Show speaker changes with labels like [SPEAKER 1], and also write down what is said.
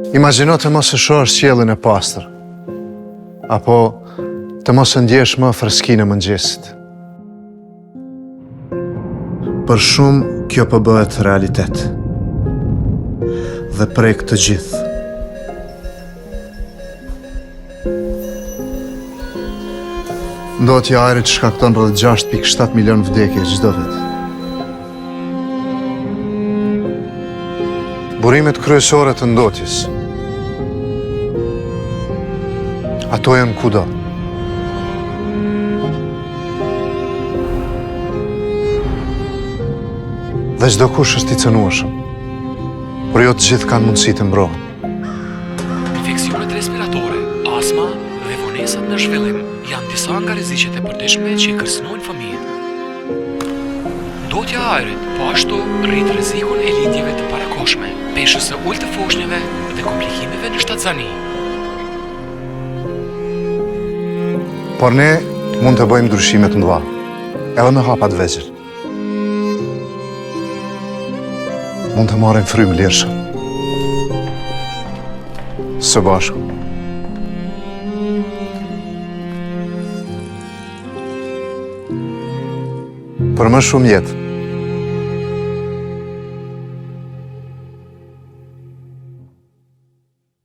[SPEAKER 1] Imagjino të mos e shohësh qiellin e pastër, apo të mos e ndjesh më freskinë e mëngjesit. Për shumë kjo po bëhet realitet. Dhe prej këtë gjithë. Ndotja e ajrit shkakton rreth 6.7 milion vdekje çdo vit. Burimet kryesore të ndotjes. Ato janë kudo. Dhe çdo kush është i cënueshëm. Por jo të gjithë kanë mundësi të mbrohen.
[SPEAKER 2] Infeksionet respiratore, astma dhe vonesat në zhvillim janë disa nga rreziqet e përditshme që i kërcënojnë fëmijët. Ndotja e ajrit po ashtu rrit rrezikun e lindjeve të parakohshme, peshës së ulët të foshnjave dhe komplikimeve në shtatzani.
[SPEAKER 1] Por ne mund të bëjmë ndryshime të mëdha, edhe me hapa të vegjël. Mund të marrim frymë lirshëm. Së bashku. Për më shumë jetë.